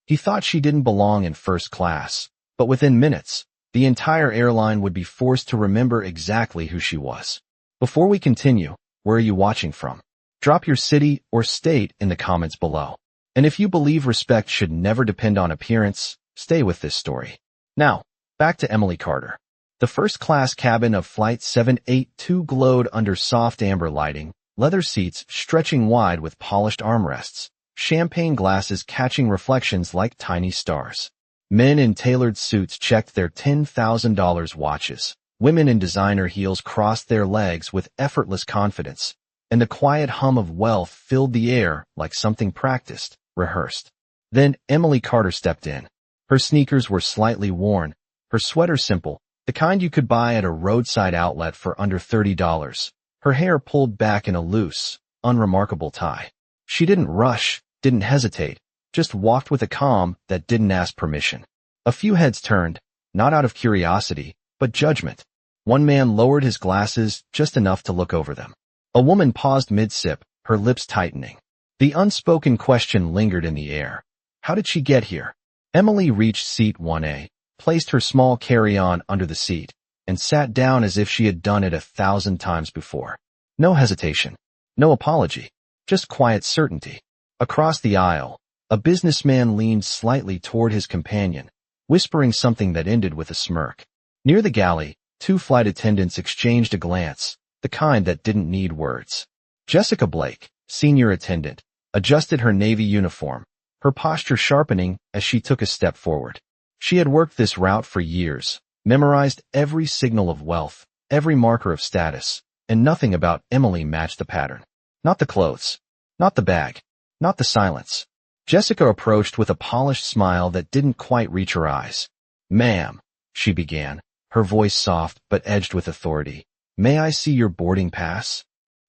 He thought she didn't belong in first class, but within minutes, the entire airline would be forced to remember exactly who she was. Before we continue, where are you watching from? Drop your city or state in the comments below. And if you believe respect should never depend on appearance, stay with this story. Now, back to Emily Carter. The first-class cabin of Flight 782 glowed under soft amber lighting, leather seats stretching wide with polished armrests, champagne glasses catching reflections like tiny stars. Men in tailored suits checked their $10,000 watches. Women in designer heels crossed their legs with effortless confidence, and the quiet hum of wealth filled the air like something practiced, rehearsed. Then Emily Carter stepped in. Her sneakers were slightly worn, her sweater simple, the kind you could buy at a roadside outlet for under $30. Her hair pulled back in a loose, unremarkable tie. She didn't rush, didn't hesitate, just walked with a calm that didn't ask permission. A few heads turned, not out of curiosity, but judgment. One man lowered his glasses just enough to look over them. A woman paused mid-sip, her lips tightening. The unspoken question lingered in the air. How did she get here? Emily reached seat 1A, placed her small carry-on under the seat, and sat down as if she had done it 1,000 times before. No hesitation, no apology, just quiet certainty. Across the aisle, a businessman leaned slightly toward his companion, whispering something that ended with a smirk. Near the galley, two flight attendants exchanged a glance, the kind that didn't need words. Jessica Blake, senior attendant, adjusted her Navy uniform, her posture sharpening as she took a step forward. She had worked this route for years, memorized every signal of wealth, every marker of status, and nothing about Emily matched the pattern. Not the clothes, not the bag, not the silence. Jessica approached with a polished smile that didn't quite reach her eyes. "Ma'am," she began, her voice soft but edged with authority. "May I see your boarding pass?"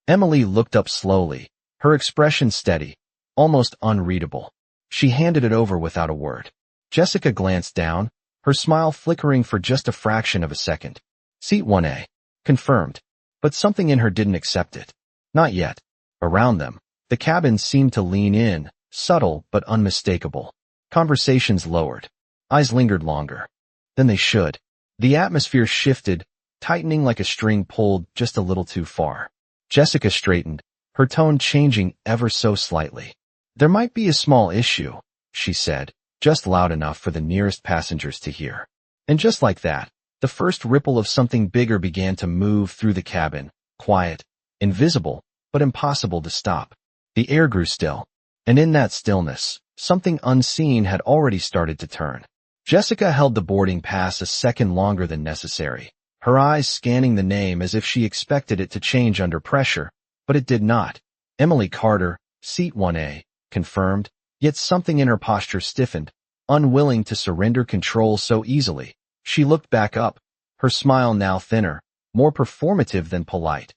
Emily looked up slowly, her expression steady, almost unreadable. She handed it over without a word. Jessica glanced down, her smile flickering for just a fraction of a second. Seat 1A. Confirmed. But something in her didn't accept it. Not yet. Around them, the cabin seemed to lean in, subtle but unmistakable. Conversations lowered. Eyes lingered longer than they should. The atmosphere shifted, tightening like a string pulled just a little too far. Jessica straightened, her tone changing ever so slightly. "There might be a small issue," she said, just loud enough for the nearest passengers to hear. And just like that, the first ripple of something bigger began to move through the cabin, quiet, invisible, but impossible to stop. The air grew still, and in that stillness, something unseen had already started to turn. Jessica held the boarding pass a second longer than necessary, her eyes scanning the name as if she expected it to change under pressure, but it did not. Emily Carter, seat 1A, confirmed, yet something in her posture stiffened, unwilling to surrender control so easily. She looked back up, her smile now thinner, more performative than polite.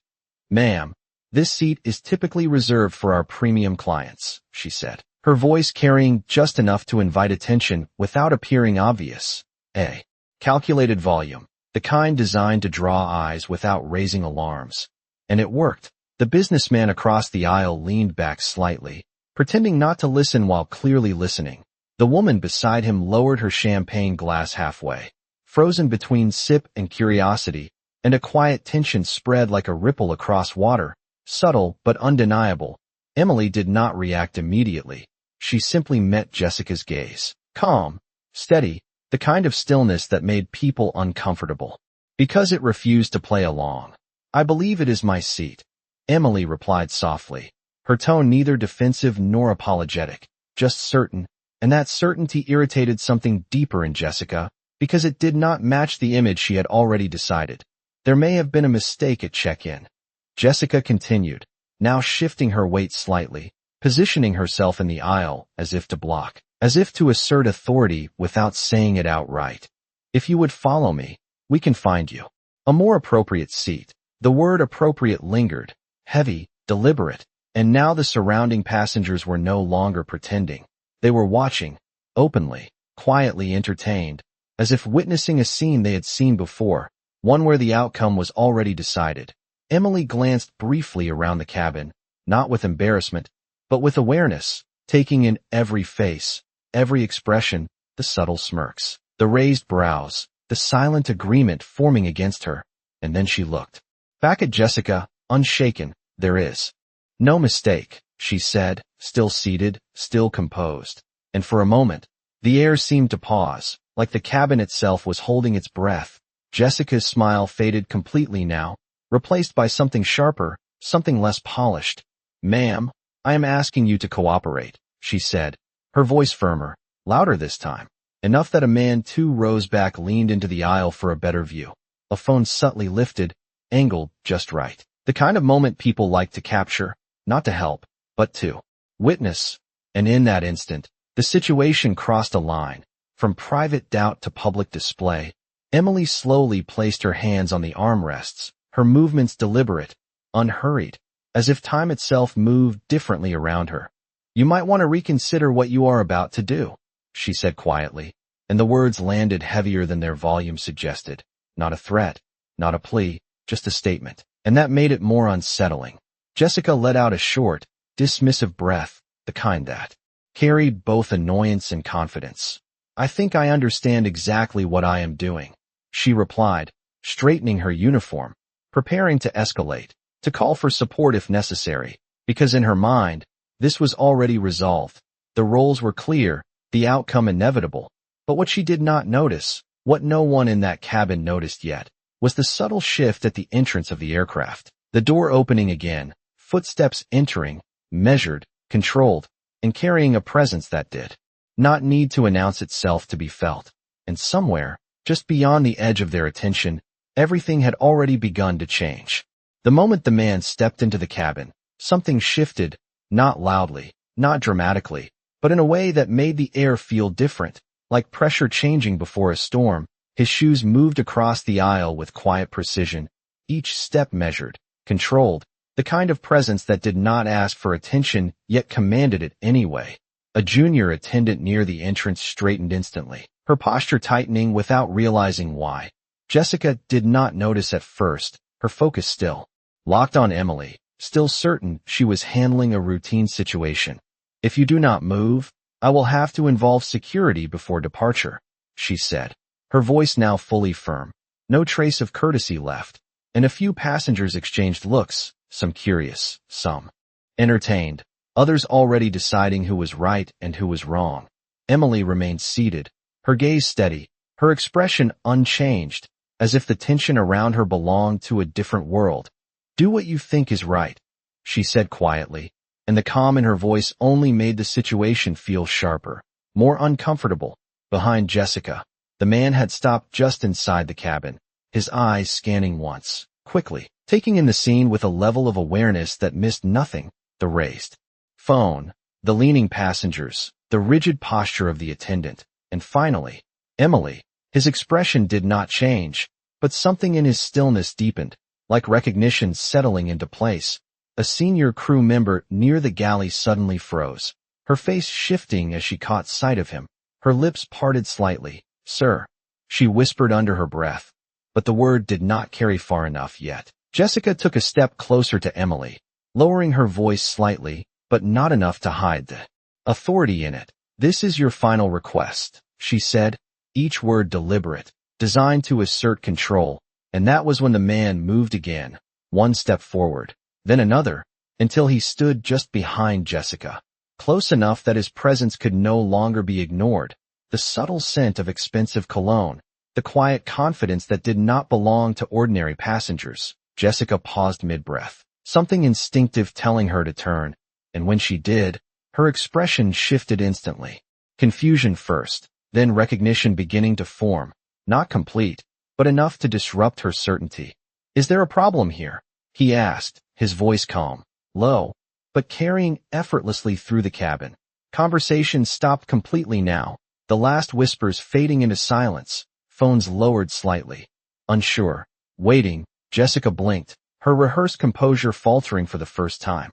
"Ma'am, this seat is typically reserved for our premium clients," she said, her voice carrying just enough to invite attention without appearing obvious. A calculated volume, the kind designed to draw eyes without raising alarms. And it worked. The businessman across the aisle leaned back slightly, pretending not to listen while clearly listening. The woman beside him lowered her champagne glass halfway, frozen between sip and curiosity, and a quiet tension spread like a ripple across water, subtle but undeniable. Emily did not react immediately. She simply met Jessica's gaze. Calm, steady, the kind of stillness that made people uncomfortable. Because it refused to play along. "I believe it is my seat," Emily replied softly, her tone neither defensive nor apologetic, just certain, and that certainty irritated something deeper in Jessica, because it did not match the image she had already decided. There may have been a mistake at check-in. Jessica continued, now shifting her weight slightly, positioning herself in the aisle as if to block, as if to assert authority without saying it outright. "If you would follow me, we can find you a more appropriate seat." The word appropriate lingered, heavy, deliberate, and now the surrounding passengers were no longer pretending. They were watching, openly, quietly entertained, as if witnessing a scene they had seen before, one where the outcome was already decided. Emily glanced briefly around the cabin, not with embarrassment, but with awareness, taking in every face, every expression, the subtle smirks, the raised brows, the silent agreement forming against her. And then she looked back at Jessica, unshaken. "There is no mistake," she said, still seated, still composed. And for a moment, the air seemed to pause, like the cabin itself was holding its breath. Jessica's smile faded completely now, replaced by something sharper, something less polished. "Ma'am, I am asking you to cooperate," she said, her voice firmer, louder this time. Enough that a man too rose back, leaned into the aisle for a better view. A phone subtly lifted, angled just right. The kind of moment people like to capture, not to help, but to witness. And in that instant, the situation crossed a line, from private doubt to public display. Emily slowly placed her hands on the armrests, her movements deliberate, unhurried, as if time itself moved differently around her. "You might want to reconsider what you are about to do," she said quietly, and the words landed heavier than their volume suggested. Not a threat, not a plea, just a statement. And that made it more unsettling. Jessica let out a short, dismissive breath, the kind that carried both annoyance and confidence. "I think I understand exactly what I am doing," she replied, straightening her uniform, preparing to escalate, to call for support if necessary, because in her mind, this was already resolved. The roles were clear, the outcome inevitable. But what she did not notice, what no one in that cabin noticed yet, was the subtle shift at the entrance of the aircraft. The door opening again, footsteps entering, measured, controlled, and carrying a presence that did not need to announce itself to be felt. And somewhere, just beyond the edge of their attention, everything had already begun to change. The moment the man stepped into the cabin, something shifted, not loudly, not dramatically, but in a way that made the air feel different, like pressure changing before a storm. His shoes moved across the aisle with quiet precision, each step measured, controlled, the kind of presence that did not ask for attention yet commanded it anyway. A junior attendant near the entrance straightened instantly, her posture tightening without realizing why. Jessica did not notice at first, her focus still locked on Emily, still certain she was handling a routine situation. "If you do not move, I will have to involve security before departure," she said, her voice now fully firm. No trace of courtesy left, and a few passengers exchanged looks, some curious, some entertained, others already deciding who was right and who was wrong. Emily remained seated, her gaze steady, her expression unchanged, as if the tension around her belonged to a different world. "Do what you think is right," she said quietly, and the calm in her voice only made the situation feel sharper, more uncomfortable. Behind Jessica, the man had stopped just inside the cabin, his eyes scanning once, quickly, taking in the scene with a level of awareness that missed nothing: the raised phone, the leaning passengers, the rigid posture of the attendant, and finally, Emily. His expression did not change, but something in his stillness deepened, like recognition settling into place. A senior crew member near the galley suddenly froze, her face shifting as she caught sight of him, her lips parted slightly. "Sir," she whispered under her breath, but the word did not carry far enough yet. Jessica took a step closer to Emily, lowering her voice slightly, but not enough to hide the authority in it. "This is your final request," she said, each word deliberate, designed to assert control, and that was when the man moved again, one step forward, then another, until he stood just behind Jessica, close enough that his presence could no longer be ignored. The subtle scent of expensive cologne, the quiet confidence that did not belong to ordinary passengers. Jessica paused mid-breath, something instinctive telling her to turn, and when she did, her expression shifted instantly. Confusion first, then recognition beginning to form, not complete, but enough to disrupt her certainty. "Is there a problem here?" he asked, his voice calm, low, but carrying effortlessly through the cabin. Conversation stopped completely now, the last whispers fading into silence, phones lowered slightly. Unsure, waiting, Jessica blinked, her rehearsed composure faltering for the first time.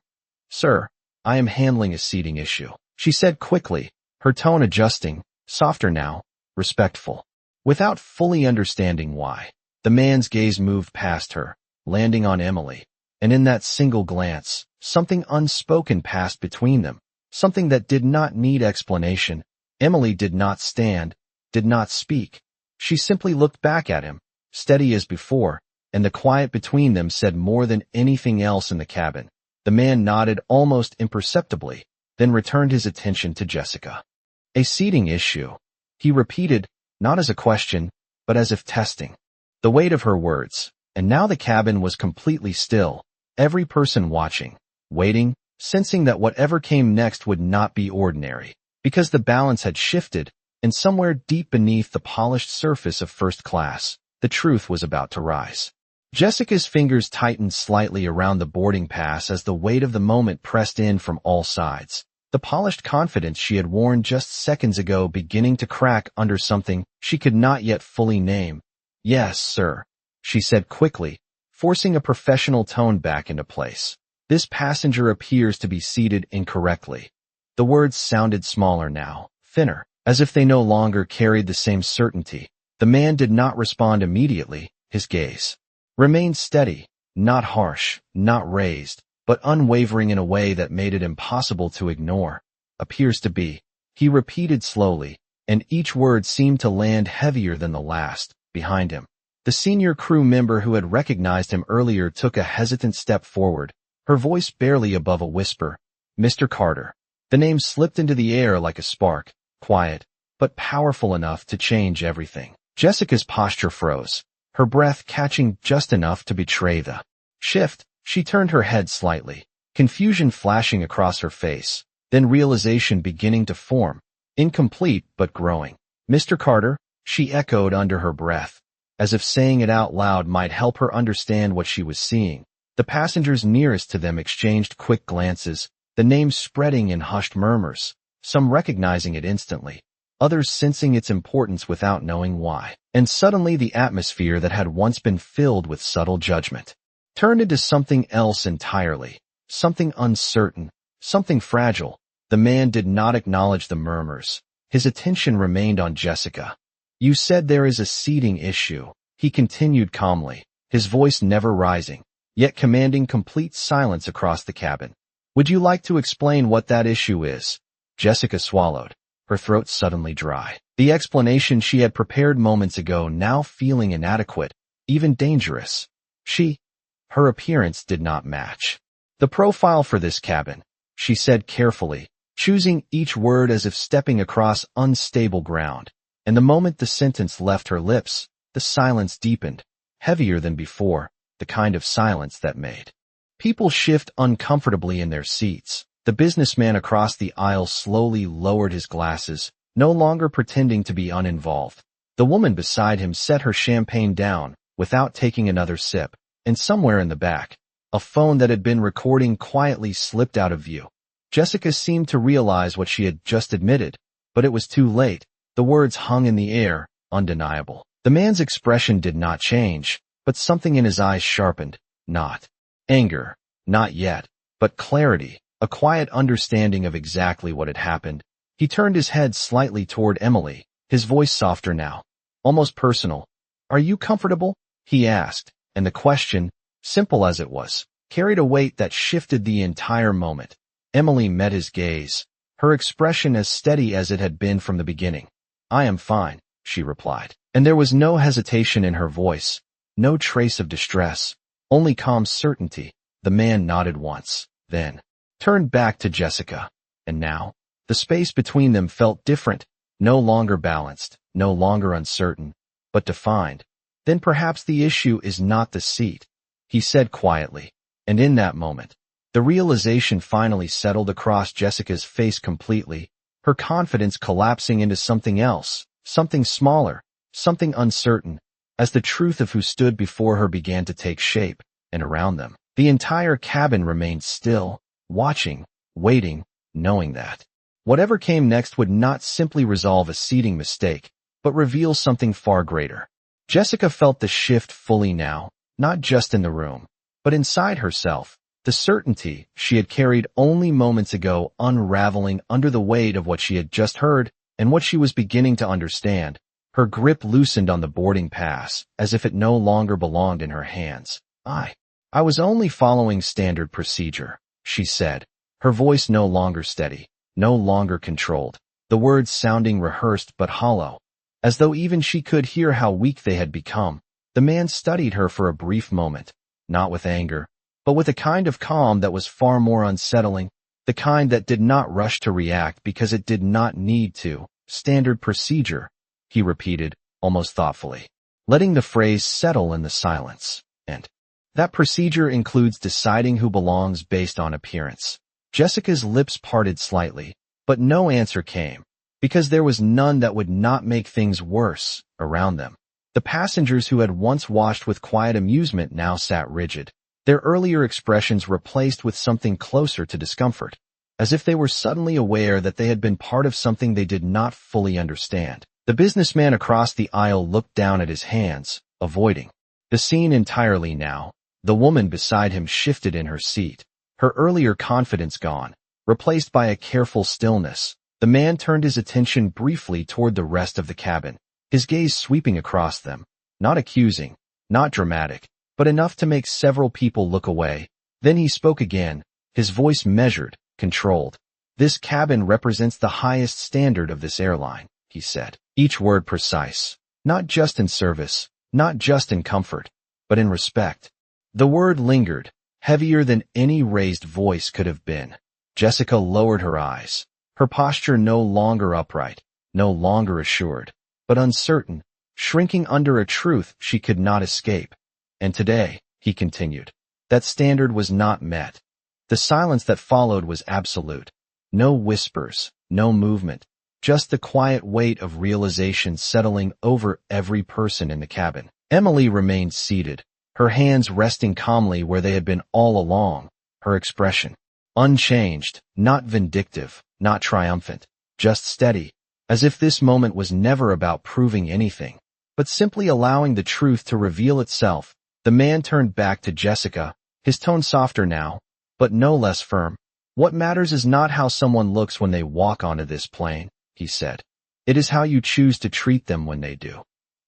"Sir, I am handling a seating issue," she said quickly, her tone adjusting, softer now, respectful. Without fully understanding why, the man's gaze moved past her, landing on Emily, and in that single glance, something unspoken passed between them, something that did not need explanation. Emily did not stand, did not speak. She simply looked back at him, steady as before, and the quiet between them said more than anything else in the cabin. The man nodded almost imperceptibly, then returned his attention to Jessica. A seating issue, he repeated, not as a question, but as if testing. The weight of her words, and now the cabin was completely still, every person watching, waiting, sensing that whatever came next would not be ordinary, because the balance had shifted, and somewhere deep beneath the polished surface of first class, the truth was about to rise. Jessica's fingers tightened slightly around the boarding pass as the weight of the moment pressed in from all sides. The polished confidence she had worn just seconds ago beginning to crack under something she could not yet fully name. "Yes, sir," she said quickly, forcing a professional tone back into place. "This passenger appears to be seated incorrectly." The words sounded smaller now, thinner, as if they no longer carried the same certainty. The man did not respond immediately. His gaze remained steady, not harsh, not raised, but unwavering in a way that made it impossible to ignore. "Appears to be," he repeated slowly, and each word seemed to land heavier than the last. Behind him, the senior crew member who had recognized him earlier took a hesitant step forward, her voice barely above a whisper. "Mr. Carter." The name slipped into the air like a spark, quiet, but powerful enough to change everything. Jessica's posture froze, her breath catching just enough to betray the shift. She turned her head slightly, confusion flashing across her face, then realization beginning to form, incomplete but growing. "Mr. Carter," she echoed under her breath, as if saying it out loud might help her understand what she was seeing. The passengers nearest to them exchanged quick glances, the name spreading in hushed murmurs, some recognizing it instantly, others sensing its importance without knowing why. And suddenly the atmosphere that had once been filled with subtle judgment turned into something else entirely, something uncertain, something fragile. The man did not acknowledge the murmurs. His attention remained on Jessica. "You said there is a seating issue," he continued calmly, his voice never rising, yet commanding complete silence across the cabin. "Would you like to explain what that issue is?" Jessica swallowed, her throat suddenly dry. The explanation she had prepared moments ago now feeling inadequate, even dangerous. Her appearance did not match the profile for this cabin, she said carefully, choosing each word as if stepping across unstable ground. And the moment the sentence left her lips, the silence deepened, heavier than before, the kind of silence that made people shift uncomfortably in their seats. The businessman across the aisle slowly lowered his glasses, no longer pretending to be uninvolved. The woman beside him set her champagne down, without taking another sip, and somewhere in the back, a phone that had been recording quietly slipped out of view. Jessica seemed to realize what she had just admitted, but it was too late. The words hung in the air, undeniable. The man's expression did not change, but something in his eyes sharpened. Not anger, not yet, but clarity, a quiet understanding of exactly what had happened. He turned his head slightly toward Emily, his voice softer now, almost personal. "Are you comfortable?" he asked, and the question, simple as it was, carried a weight that shifted the entire moment. Emily met his gaze, her expression as steady as it had been from the beginning. "I am fine," she replied, and there was no hesitation in her voice, no trace of distress, only calm certainty. The man nodded once, then turned back to Jessica, and now, the space between them felt different, no longer balanced, no longer uncertain, but defined. "Then perhaps the issue is not the seat," he said quietly, and in that moment, the realization finally settled across Jessica's face completely, her confidence collapsing into something else, something smaller, something uncertain, as the truth of who stood before her began to take shape, and around them, the entire cabin remained still, watching, waiting, knowing that whatever came next would not simply resolve a seating mistake, but reveal something far greater. Jessica felt the shift fully now, not just in the room, but inside herself, the certainty she had carried only moments ago unraveling under the weight of what she had just heard and what she was beginning to understand. Her grip loosened on the boarding pass, as if it no longer belonged in her hands. I was only following standard procedure," she said, her voice no longer steady, no longer controlled. the words sounding rehearsed but hollow, as though even she could hear how weak they had become. The man studied her for a brief moment, not with anger, but with a kind of calm that was far more unsettling, the kind that did not rush to react because it did not need to. Standard procedure, he repeated, almost thoughtfully, letting the phrase settle in the silence. And that procedure includes deciding who belongs based on appearance. Jessica's lips parted slightly, but no answer came, because there was none that would not make things worse around them. The passengers who had once watched with quiet amusement now sat rigid, their earlier expressions replaced with something closer to discomfort, as if they were suddenly aware that they had been part of something they did not fully understand. The businessman across the aisle looked down at his hands, avoiding the scene entirely now. The woman beside him shifted in her seat, her earlier confidence gone, replaced by a careful stillness. The man turned his attention briefly toward the rest of the cabin, his gaze sweeping across them, not accusing, not dramatic, but enough to make several people look away. Then he spoke again, his voice measured, controlled. "This cabin represents the highest standard of this airline," he said, each word precise, not just in service, not just in comfort, but in respect. The word lingered, heavier than any raised voice could have been. Jessica lowered her eyes, her posture no longer upright, no longer assured, but uncertain, shrinking under a truth she could not escape. "And today," he continued, "that standard was not met." The silence that followed was absolute. No whispers, no movement, just the quiet weight of realization settling over every person in the cabin. Emily remained seated, her hands resting calmly where they had been all along, her expression unchanged, not vindictive, not triumphant, just steady, as if this moment was never about proving anything, but simply allowing the truth to reveal itself. The man turned back to Jessica, his tone softer now, but no less firm. "What matters is not how someone looks when they walk onto this plane," he said. "It is how you choose to treat them when they do."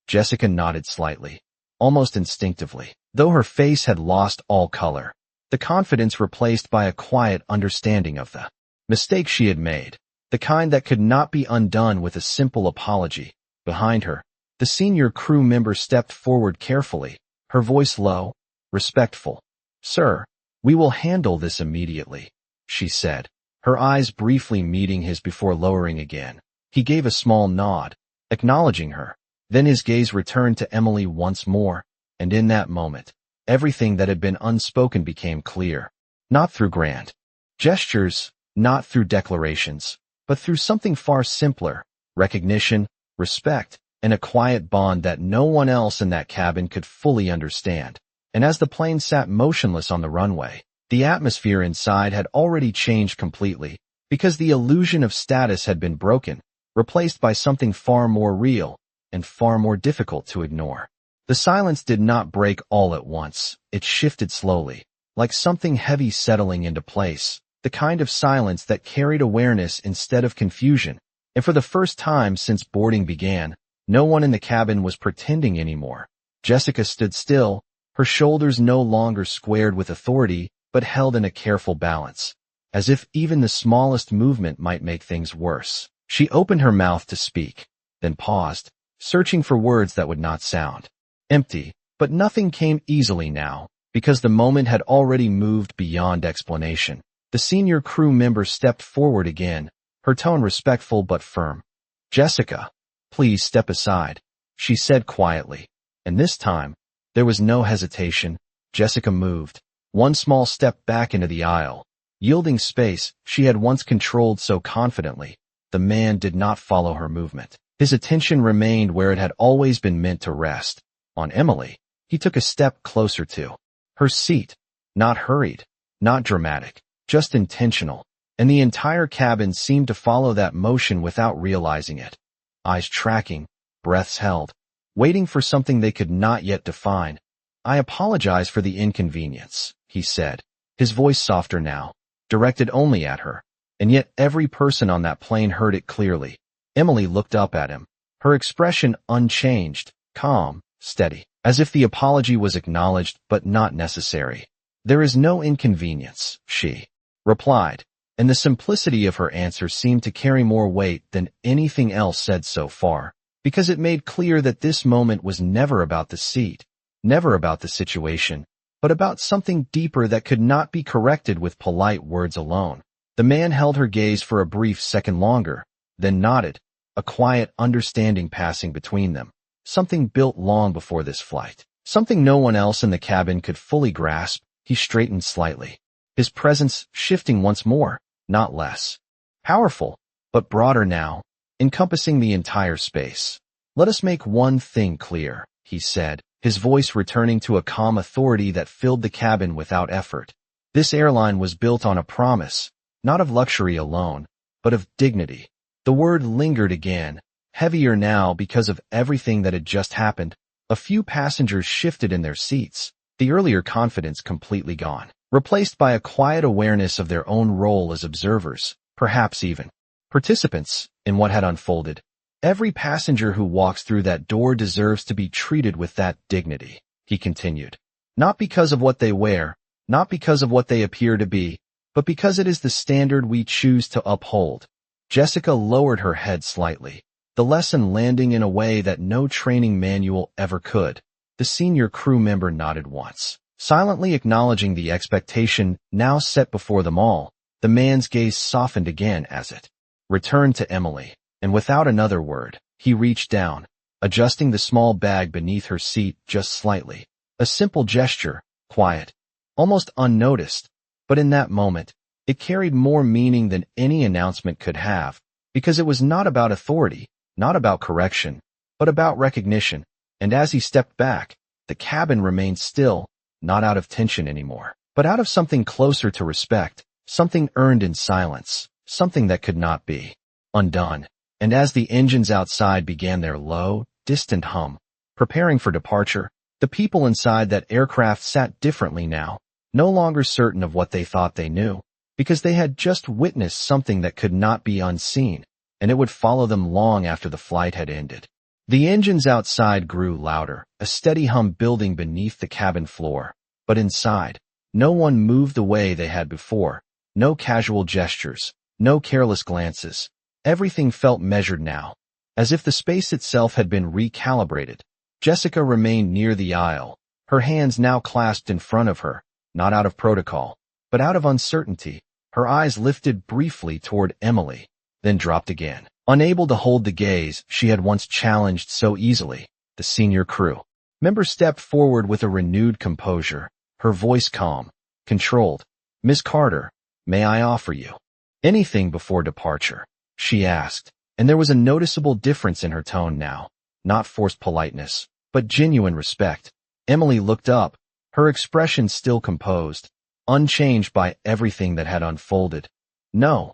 Jessica nodded slightly, almost instinctively, though her face had lost all color, the confidence replaced by a quiet understanding of the mistake she had made, the kind that could not be undone with a simple apology. Behind her, the senior crew member stepped forward carefully, her voice low, respectful. "Sir, we will handle this immediately," she said, her eyes briefly meeting his before lowering again. He gave a small nod, acknowledging her. Then his gaze returned to Emily once more, and in that moment, everything that had been unspoken became clear. Not through grand gestures, not through declarations, but through something far simpler: recognition, respect, and a quiet bond that no one else in that cabin could fully understand. And as the plane sat motionless on the runway, the atmosphere inside had already changed completely, because the illusion of status had been broken, replaced by something far more real and far more difficult to ignore. The silence did not break all at once. It shifted slowly, like something heavy settling into place, the kind of silence that carried awareness instead of confusion. And for the first time since boarding began, no one in the cabin was pretending anymore. Jessica stood still, her shoulders no longer squared with authority, but held in a careful balance, as if even the smallest movement might make things worse. She opened her mouth to speak, then paused, searching for words that would not sound empty. But nothing came easily now, because the moment had already moved beyond explanation. The senior crew member stepped forward again, her tone respectful but firm. "Jessica, please step aside," she said quietly. And this time, there was no hesitation. Jessica moved, one small step back into the aisle, yielding space she had once controlled so confidently. The man did not follow her movement. His attention remained where it had always been meant to rest, on Emily. He took a step closer to her seat, not hurried, not dramatic, just intentional, and the entire cabin seemed to follow that motion without realizing it. Eyes tracking, breaths held, waiting for something they could not yet define. "I apologize for the inconvenience," he said, his voice softer now, directed only at her, and yet every person on that plane heard it clearly. Emily looked up at him, her expression unchanged, calm, steady, as if the apology was acknowledged but not necessary. "There is no inconvenience," she replied, and the simplicity of her answer seemed to carry more weight than anything else said so far, because it made clear that this moment was never about the seat, never about the situation, but about something deeper that could not be corrected with polite words alone. The man held her gaze for a brief second longer, then nodded, a quiet understanding passing between them. Something built long before this flight. Something no one else in the cabin could fully grasp. He straightened slightly, his presence shifting once more, not less. Powerful, but broader now, encompassing the entire space. "Let us make one thing clear," he said, his voice returning to a calm authority that filled the cabin without effort. "This airline was built on a promise, not of luxury alone, but of dignity." The word lingered again, heavier now because of everything that had just happened. A few passengers shifted in their seats, the earlier confidence completely gone, replaced by a quiet awareness of their own role as observers, perhaps even participants, in what had unfolded. "Every passenger who walks through that door deserves to be treated with that dignity," he continued. "Not because of what they wear, not because of what they appear to be, but because it is the standard we choose to uphold." Jessica lowered her head slightly, the lesson landing in a way that no training manual ever could. The senior crew member nodded once, silently acknowledging the expectation now set before them all. The man's gaze softened again as it returned to Emily, and without another word, he reached down, adjusting the small bag beneath her seat just slightly. A simple gesture, quiet, almost unnoticed, but in that moment, it carried more meaning than any announcement could have, because it was not about authority, not about correction, but about recognition. And as he stepped back, the cabin remained still, not out of tension anymore, but out of something closer to respect, something earned in silence, something that could not be undone. And as the engines outside began their low, distant hum, preparing for departure, the people inside that aircraft sat differently now, no longer certain of what they thought they knew, because they had just witnessed something that could not be unseen, and it would follow them long after the flight had ended. The engines outside grew louder, a steady hum building beneath the cabin floor, but inside, no one moved the way they had before, no casual gestures, no careless glances. Everything felt measured now, as if the space itself had been recalibrated. Jessica remained near the aisle, her hands now clasped in front of her, not out of protocol, but out of uncertainty. Her eyes lifted briefly toward Emily, then dropped again, unable to hold the gaze she had once challenged so easily. The senior crew member stepped forward with a renewed composure, her voice calm, controlled. "Miss Carter, may I offer you anything before departure?" she asked, and there was a noticeable difference in her tone now, not forced politeness, but genuine respect. Emily looked up, her expression still composed, unchanged by everything that had unfolded. "No,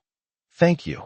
thank you,"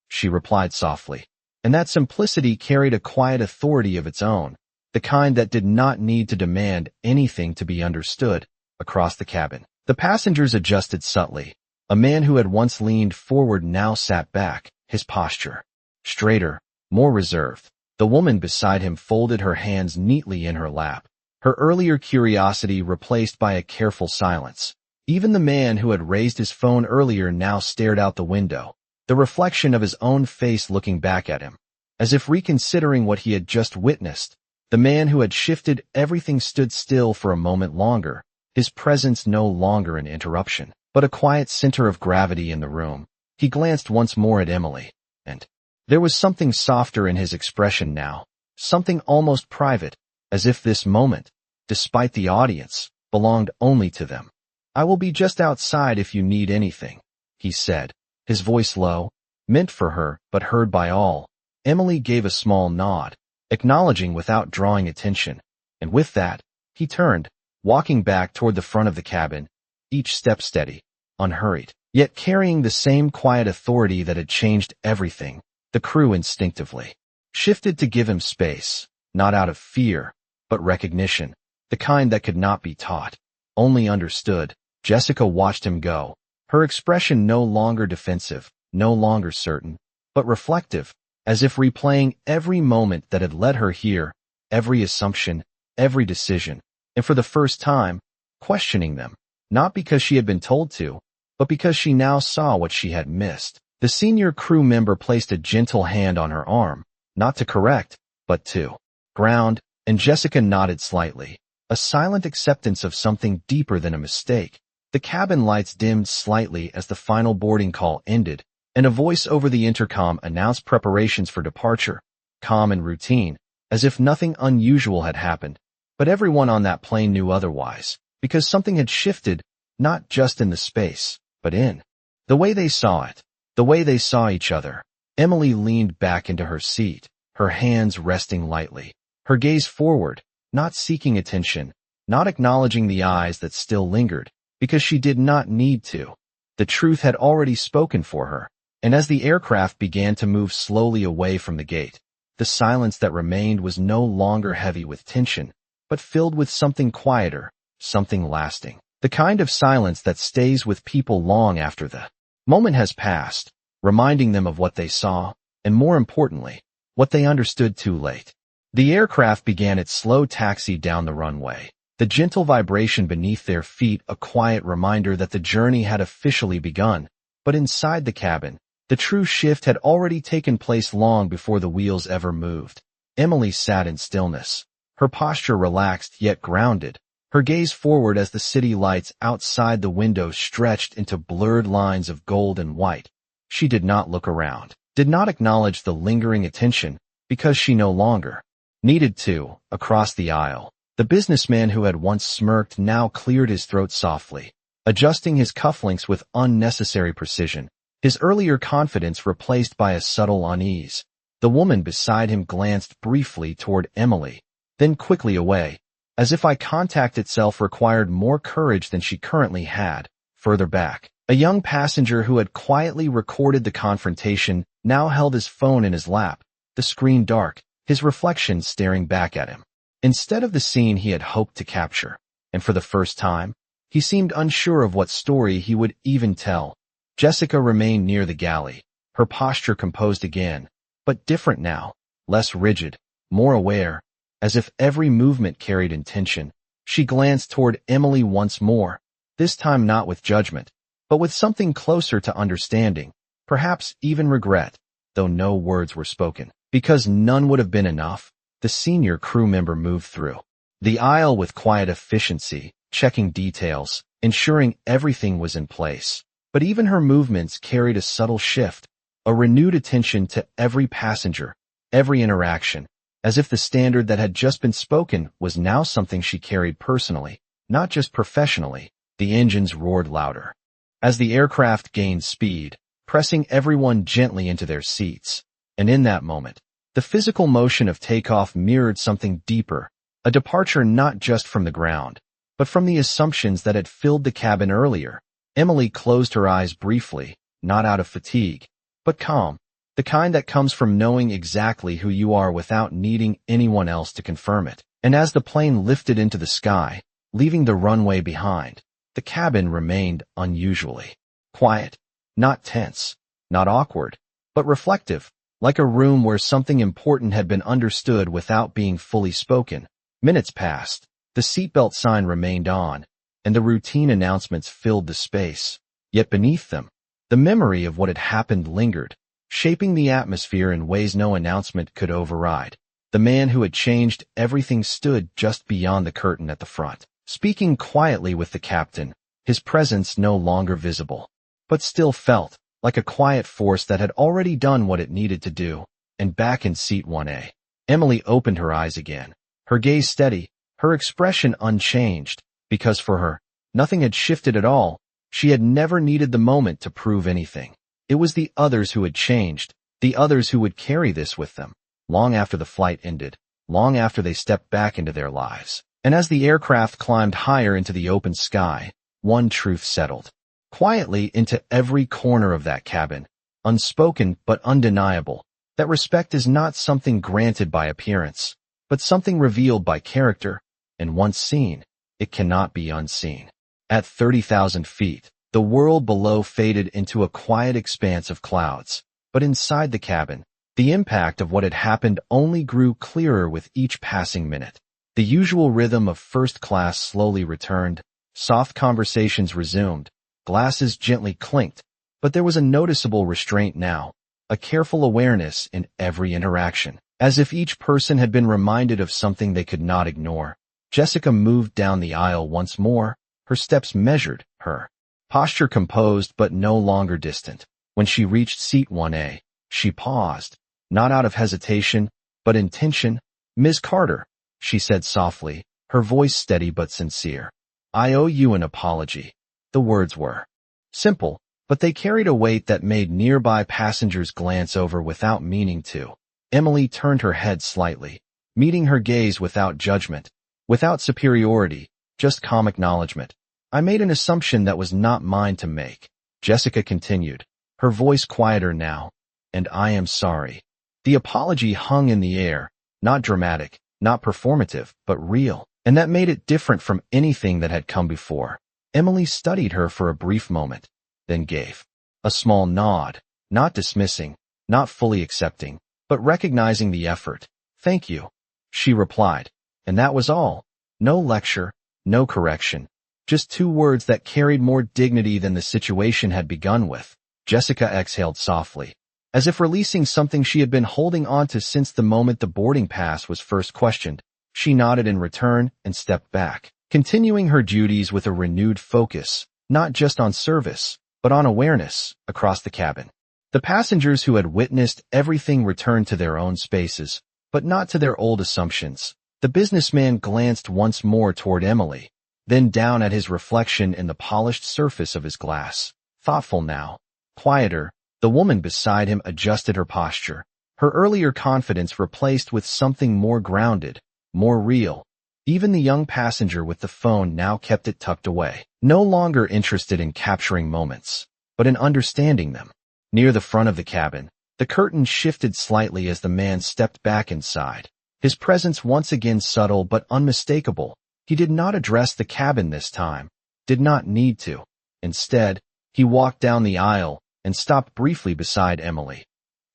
she replied softly, and that simplicity carried a quiet authority of its own, the kind that did not need to demand anything to be understood. Across the cabin, the passengers adjusted subtly. A man who had once leaned forward now sat back, his posture straighter, more reserved. The woman beside him folded her hands neatly in her lap, her earlier curiosity replaced by a careful silence. Even the man who had raised his phone earlier now stared out the window, the reflection of his own face looking back at him, as if reconsidering what he had just witnessed. The man who had shifted everything stood still for a moment longer, his presence no longer an interruption, but a quiet center of gravity in the room. He glanced once more at Emily, and there was something softer in his expression now, something almost private, as if this moment, despite the audience, belonged only to them. "I will be just outside if you need anything," he said, his voice low, meant for her but heard by all. Emily gave a small nod, acknowledging without drawing attention, and with that, he turned, walking back toward the front of the cabin, each step steady, unhurried, yet carrying the same quiet authority that had changed everything. The crew instinctively shifted to give him space, not out of fear, but recognition, the kind that could not be taught, only understood. Jessica watched him go, her expression no longer defensive, no longer certain, but reflective, as if replaying every moment that had led her here, every assumption, every decision, and for the first time, questioning them, not because she had been told to, but because she now saw what she had missed. The senior crew member placed a gentle hand on her arm, not to correct, but to ground, and Jessica nodded slightly, a silent acceptance of something deeper than a mistake. The cabin lights dimmed slightly as the final boarding call ended, and a voice over the intercom announced preparations for departure, calm and routine, as if nothing unusual had happened. But everyone on that plane knew otherwise, because something had shifted, not just in the space, but in the way they saw it, the way they saw each other. Emily leaned back into her seat, her hands resting lightly, her gaze forward, not seeking attention, not acknowledging the eyes that still lingered, because she did not need to. The truth had already spoken for her, and as the aircraft began to move slowly away from the gate, the silence that remained was no longer heavy with tension, but filled with something quieter, something lasting. The kind of silence that stays with people long after the moment has passed, reminding them of what they saw, and more importantly, what they understood too late. The aircraft began its slow taxi down the runway, the gentle vibration beneath their feet a quiet reminder that the journey had officially begun. But inside the cabin, the true shift had already taken place long before the wheels ever moved. Emily sat in stillness, her posture relaxed yet grounded, her gaze forward as the city lights outside the window stretched into blurred lines of gold and white. She did not look around, did not acknowledge the lingering attention, because she no longer needed to. Across the aisle, the businessman who had once smirked now cleared his throat softly, adjusting his cufflinks with unnecessary precision, his earlier confidence replaced by a subtle unease. The woman beside him glanced briefly toward Emily, then quickly away, as if eye contact itself required more courage than she currently had. Further back, a young passenger who had quietly recorded the confrontation now held his phone in his lap, the screen dark, his reflection staring back at him, instead of the scene he had hoped to capture. And for the first time, he seemed unsure of what story he would even tell. Jessica remained near the galley, her posture composed again, but different now, less rigid, more aware, as if every movement carried intention. She glanced toward Emily once more, this time not with judgment, but with something closer to understanding, perhaps even regret, though no words were spoken. Because none would have been enough, the senior crew member moved through the aisle with quiet efficiency, checking details, ensuring everything was in place. But even her movements carried a subtle shift, a renewed attention to every passenger, every interaction, as if the standard that had just been spoken was now something she carried personally, not just professionally. The engines roared louder as the aircraft gained speed, pressing everyone gently into their seats. And in that moment, the physical motion of takeoff mirrored something deeper, a departure not just from the ground, but from the assumptions that had filled the cabin earlier. Emily closed her eyes briefly, not out of fatigue, but calm, the kind that comes from knowing exactly who you are without needing anyone else to confirm it. And as the plane lifted into the sky, leaving the runway behind, the cabin remained unusually quiet, not tense, not awkward, but reflective, like a room where something important had been understood without being fully spoken. Minutes passed, the seatbelt sign remained on, and the routine announcements filled the space. Yet beneath them, the memory of what had happened lingered, shaping the atmosphere in ways no announcement could override. The man who had changed everything stood just beyond the curtain at the front, speaking quietly with the captain, his presence no longer visible, but still felt like a quiet force that had already done what it needed to do. And back in seat 1A, Emily opened her eyes again, her gaze steady, her expression unchanged, because for her, nothing had shifted at all. She had never needed the moment to prove anything. It was the others who had changed, the others who would carry this with them, long after the flight ended, long after they stepped back into their lives. And as the aircraft climbed higher into the open sky, one truth settled quietly into every corner of that cabin, unspoken but undeniable, that respect is not something granted by appearance, but something revealed by character, and once seen, it cannot be unseen. At 30,000 feet, the world below faded into a quiet expanse of clouds, but inside the cabin, the impact of what had happened only grew clearer with each passing minute. The usual rhythm of first class slowly returned, soft conversations resumed, Glasses gently clinked, but there was a noticeable restraint now, a careful awareness in every interaction, as if each person had been reminded of something they could not ignore. Jessica moved down the aisle once more, her steps measured, her posture composed but no longer distant. When she reached seat 1A, she paused, not out of hesitation, but intention. "Ms. Carter," she said softly, her voice steady but sincere. "I owe you an apology." The words were simple, but they carried a weight that made nearby passengers glance over without meaning to. Emily turned her head slightly, meeting her gaze without judgment, without superiority, just calm acknowledgement. "I made an assumption that was not mine to make," Jessica continued, her voice quieter now, "and I am sorry." The apology hung in the air, not dramatic, not performative, but real, and that made it different from anything that had come before. Emily studied her for a brief moment, then gave a small nod, not dismissing, not fully accepting, but recognizing the effort. "Thank you," she replied, and that was all. No lecture, no correction, just two words that carried more dignity than the situation had begun with. Jessica exhaled softly, as if releasing something she had been holding onto since the moment the boarding pass was first questioned. She nodded in return and stepped back, continuing her duties with a renewed focus, not just on service, but on awareness, across the cabin. The passengers who had witnessed everything returned to their own spaces, but not to their old assumptions. The businessman glanced once more toward Emily, then down at his reflection in the polished surface of his glass. Thoughtful now, quieter, the woman beside him adjusted her posture, her earlier confidence replaced with something more grounded, more real. Even the young passenger with the phone now kept it tucked away, no longer interested in capturing moments, but in understanding them. Near the front of the cabin, the curtain shifted slightly as the man stepped back inside, his presence once again subtle but unmistakable. He did not address the cabin this time, did not need to. Instead, he walked down the aisle and stopped briefly beside Emily.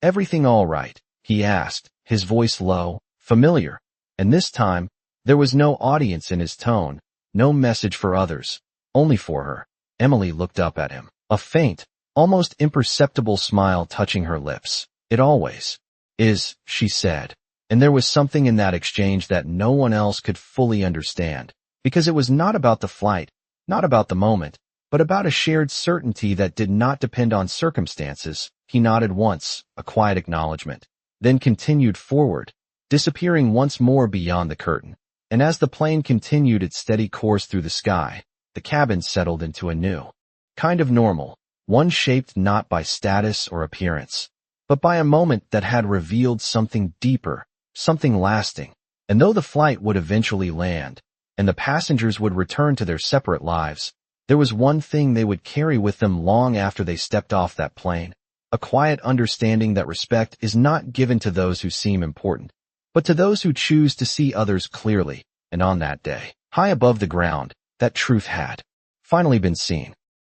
"Everything all right?" he asked, his voice low, familiar, and this time, there was no audience in his tone, no message for others, only for her. Emily looked up at him, a faint, almost imperceptible smile touching her lips. "It always is," she said, and there was something in that exchange that no one else could fully understand, because it was not about the flight, not about the moment, but about a shared certainty that did not depend on circumstances. He nodded once, a quiet acknowledgement, then continued forward, disappearing once more beyond the curtain. And as the plane continued its steady course through the sky, the cabin settled into a new kind of normal, one shaped not by status or appearance, but by a moment that had revealed something deeper, something lasting. And though the flight would eventually land, and the passengers would return to their separate lives, there was one thing they would carry with them long after they stepped off that plane, a quiet understanding that respect is not given to those who seem important, but to those who choose to see others clearly. And on that day, high above the ground, that truth had finally been seen.